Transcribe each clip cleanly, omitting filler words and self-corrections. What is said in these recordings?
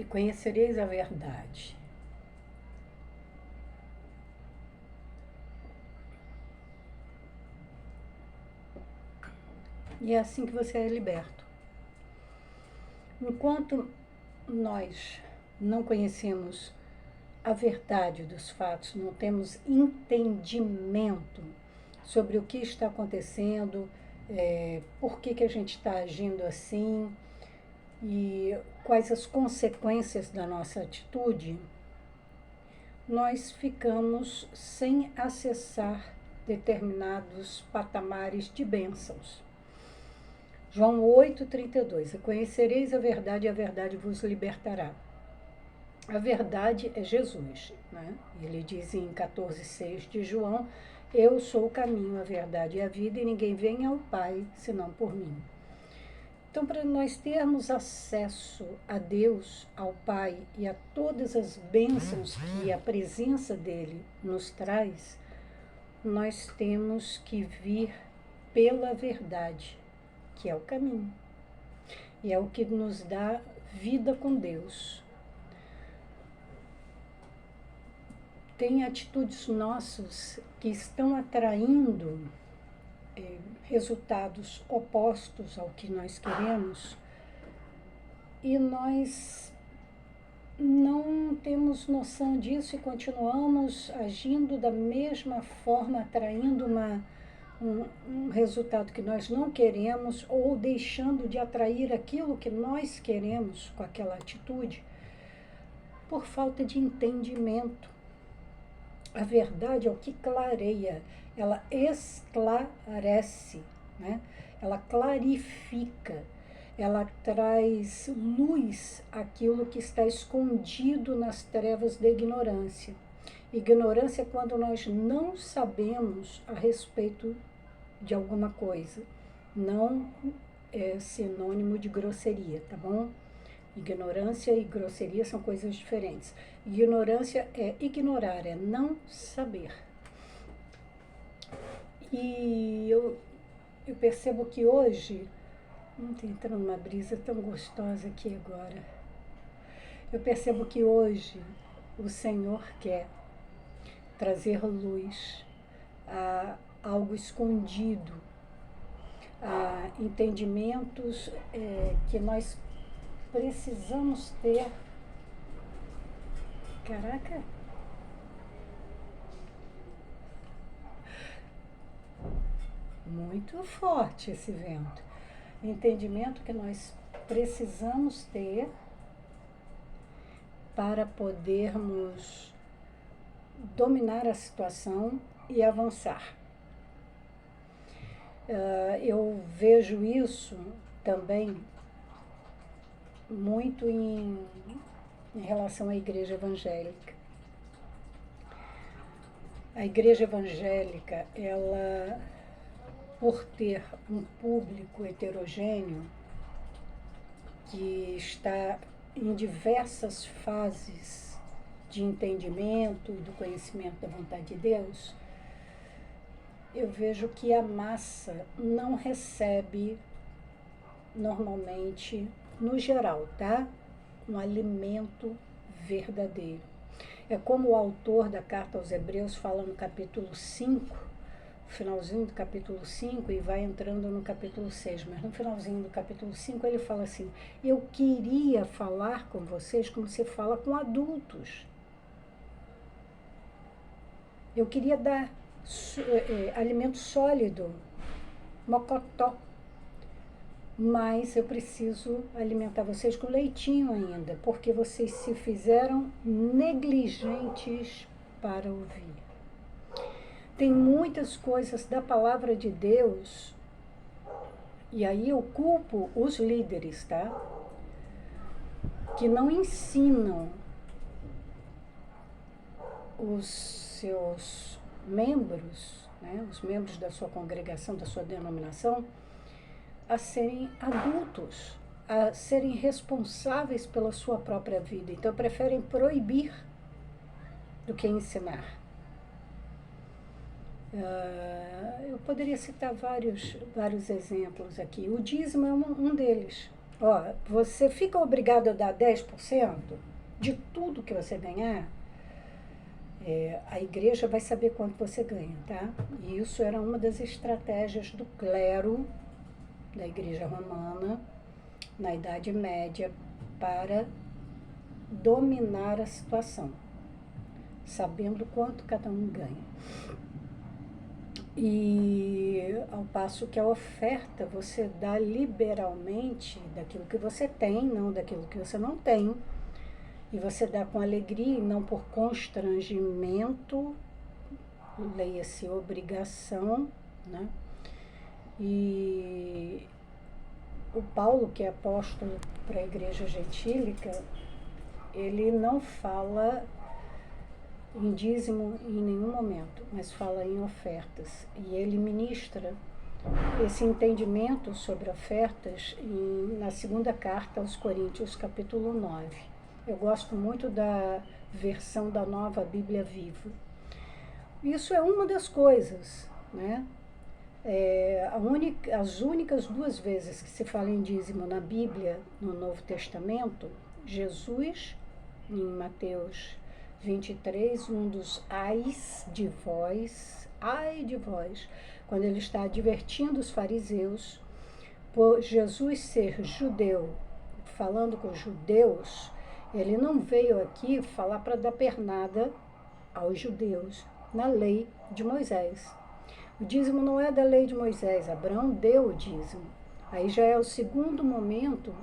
e conhecereis a verdade. E é assim que você é liberto. Enquanto nós não conhecemos a verdade dos fatos, não temos entendimento sobre o que está acontecendo, por que a gente está agindo assim e quais as consequências da nossa atitude, nós ficamos sem acessar determinados patamares de bênçãos. João 8,32, conhecereis a verdade e a verdade vos libertará. A verdade é Jesus, né? Ele diz em 14,6 de João, eu sou o caminho, a verdade e a vida, e ninguém vem ao Pai senão por mim. Então, para nós termos acesso a Deus, ao Pai e a todas as bênçãos que a presença dele nos traz, nós temos que vir pela verdade, que é o caminho. E é o que nos dá vida com Deus. Tem atitudes nossas que estão atraindo resultados opostos ao que nós queremos e nós não temos noção disso e continuamos agindo da mesma forma, atraindo um resultado que nós não queremos ou deixando de atrair aquilo que nós queremos com aquela atitude por falta de entendimento. A verdade é o que clareia, ela esclarece, né? Ela clarifica, ela traz luz àquilo que está escondido nas trevas da ignorância. Ignorância é quando nós não sabemos a respeito de alguma coisa. Não é sinônimo de grosseria, tá bom? Ignorância e grosseria são coisas diferentes. Ignorância é ignorar, é não saber. E eu percebo que hoje, estou entrando numa brisa tão gostosa aqui agora. Eu percebo que hoje o Senhor quer trazer luz a algo escondido, a entendimentos que nós precisamos ter. Caraca! Muito forte esse vento. Entendimento que nós precisamos ter para podermos dominar a situação e avançar. Eu vejo isso também muito em relação à igreja evangélica. A igreja evangélica, ela, por ter um público heterogêneo, que está em diversas fases de entendimento, do conhecimento da vontade de Deus, eu vejo que a massa não recebe normalmente, no geral, tá? Um alimento verdadeiro. É como o autor da carta aos Hebreus fala no capítulo 5, finalzinho do capítulo 5 e vai entrando no capítulo 6, mas no finalzinho do capítulo 5 ele fala assim, eu queria falar com vocês como se fala com adultos. Eu queria dar alimento sólido, mocotó, mas eu preciso alimentar vocês com leitinho ainda, porque vocês se fizeram negligentes para ouvir. Tem muitas coisas da palavra de Deus, e aí eu culpo os líderes, tá? Que não ensinam os seus membros, né, os membros da sua congregação, da sua denominação, a serem adultos, a serem responsáveis pela sua própria vida. Então, preferem proibir do que ensinar. Eu poderia citar vários exemplos aqui. O dízimo é um deles. Ó, você fica obrigado a dar 10% de tudo que você ganhar, a igreja vai saber quanto você ganha, tá? E isso era uma das estratégias do clero da igreja romana na Idade Média para dominar a situação, sabendo quanto cada um ganha. E ao passo que a oferta você dá liberalmente daquilo que você tem, não daquilo que você não tem. E você dá com alegria e não por constrangimento, leia-se obrigação, né? E o Paulo, que é apóstolo para a igreja gentílica, ele não fala em dízimo em nenhum momento, mas fala em ofertas. E ele ministra esse entendimento sobre ofertas na segunda carta aos Coríntios, capítulo 9. Eu gosto muito da versão da Nova Bíblia Viva. Isso é uma das coisas, né? As únicas duas vezes que se fala em dízimo na Bíblia, no Novo Testamento, Jesus, em Mateus 23, um dos ais de vós, ai de vós, quando ele está advertindo os fariseus, por Jesus ser judeu, falando com os judeus, ele não veio aqui falar para dar pernada aos judeus na lei de Moisés. O dízimo não é da lei de Moisés, Abraão deu o dízimo. Aí já é o segundo momento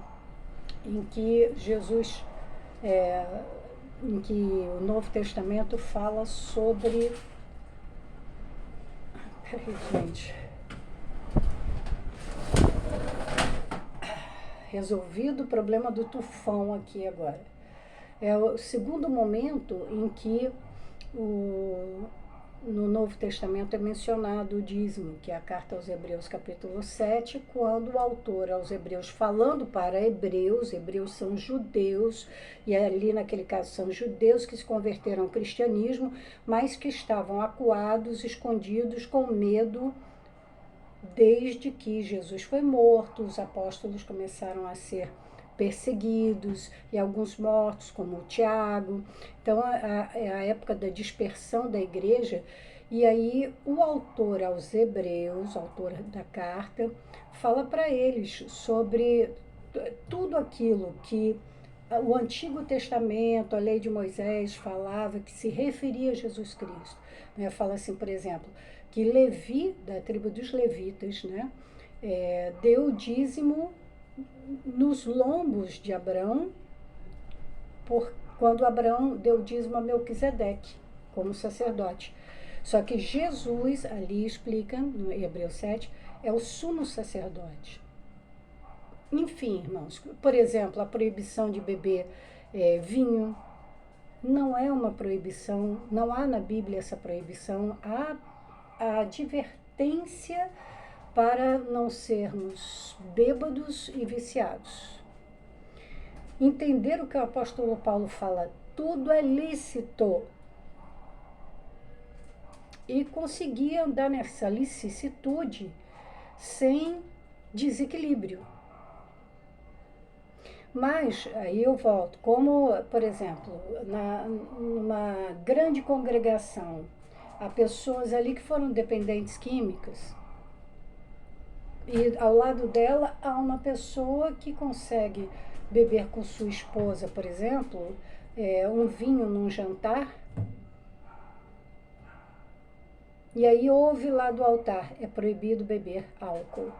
em que Jesus, em que o Novo Testamento fala sobre... Peraí, gente. Resolvido o problema do tufão aqui agora. É o segundo momento em que no Novo Testamento é mencionado o dízimo, que é a carta aos Hebreus capítulo 7, quando o autor aos Hebreus, falando para hebreus são judeus, e ali naquele caso são judeus que se converteram ao cristianismo, mas que estavam acuados, escondidos, com medo, desde que Jesus foi morto, os apóstolos começaram a ser perseguidos e alguns mortos, como o Tiago. Então, é a época da dispersão da igreja. E aí, o autor aos Hebreus, autor da carta, fala para eles sobre tudo aquilo que o Antigo Testamento, a lei de Moisés, falava que se referia a Jesus Cristo. Fala assim, por exemplo, que Levi, da tribo dos levitas, né, deu o dízimo nos lombos de Abraão, quando Abraão deu o dízimo a Melquisedeque, como sacerdote. Só que Jesus, ali explica, no Hebreus 7, é o sumo sacerdote. Enfim, irmãos, por exemplo, a proibição de beber vinho não é uma proibição, não há na Bíblia essa proibição, há a advertência para não sermos bêbados e viciados. Entender o que o apóstolo Paulo fala, tudo é lícito. E conseguir andar nessa licitude sem desequilíbrio. Mas, aí eu volto, como, por exemplo, numa grande congregação, há pessoas ali que foram dependentes químicas, e ao lado dela há uma pessoa que consegue beber com sua esposa, por exemplo, um vinho num jantar, e aí ouve lá do altar, é proibido beber álcool.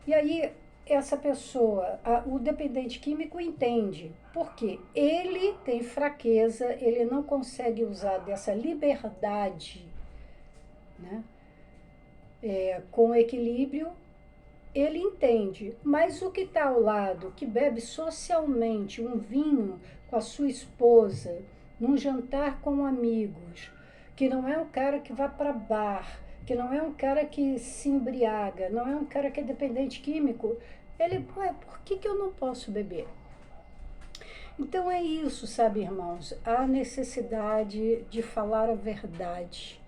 E aí essa pessoa, o dependente químico entende, porque ele tem fraqueza, ele não consegue usar dessa liberdade, né, com equilíbrio, ele entende. Mas o que está ao lado, que bebe socialmente um vinho com a sua esposa, num jantar com amigos, que não é um cara que vai para bar, que não é um cara que se embriaga, não é um cara que é dependente químico, ele, por que eu não posso beber? Então é isso, sabe, irmãos? Há necessidade de falar a verdade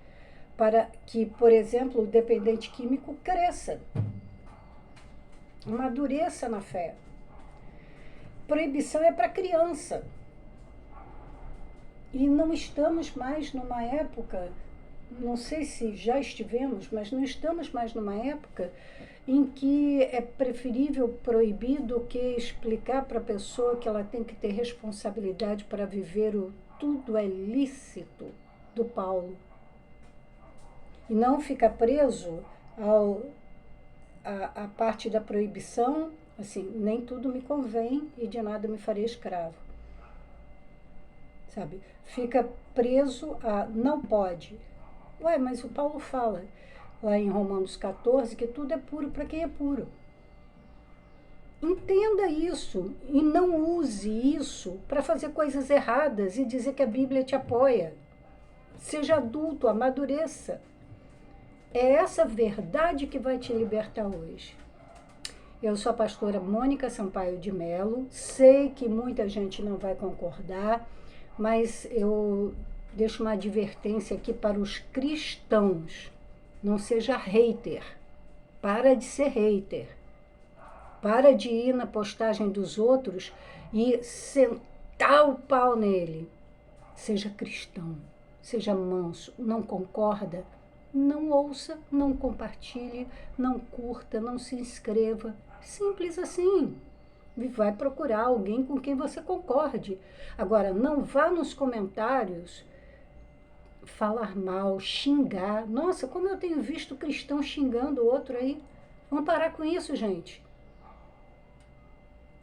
para que, por exemplo, o dependente químico cresça. Amadureça na fé. Proibição é para criança. E não estamos mais numa época, não sei se já estivemos, mas não estamos mais numa época em que é preferível proibir do que explicar para a pessoa que ela tem que ter responsabilidade para viver o tudo é lícito do Paulo. E não ficar preso à parte da proibição, assim, nem tudo me convém e de nada me farei escravo. Sabe? Fica preso a não pode. Ué, mas o Paulo fala lá em Romanos 14 que tudo é puro para quem é puro. Entenda isso e não use isso para fazer coisas erradas e dizer que a Bíblia te apoia. Seja adulto, amadureça. É essa verdade que vai te libertar hoje. Eu sou a pastora Mônica Sampaio de Melo. Sei que muita gente não vai concordar, mas eu deixo uma advertência aqui para os cristãos. Não seja hater. Para de ser hater. Para de ir na postagem dos outros e sentar o pau nele. Seja cristão. Seja manso. Não concorda? Não ouça, não compartilhe, não curta, não se inscreva. Simples assim. E vai procurar alguém com quem você concorde. Agora, não vá nos comentários falar mal, xingar. Nossa, como eu tenho visto cristão xingando o outro aí. Vamos parar com isso, gente.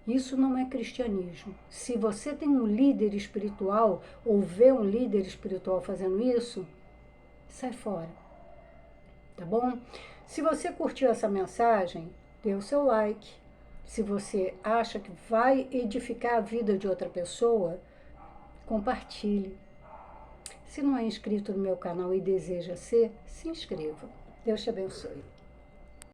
Isso não é cristianismo. Se você tem um líder espiritual ou vê um líder espiritual fazendo isso, sai fora. Tá bom? Se você curtiu essa mensagem, dê o seu like. Se você acha que vai edificar a vida de outra pessoa, compartilhe. Se não é inscrito no meu canal e deseja ser, se inscreva. Deus te abençoe.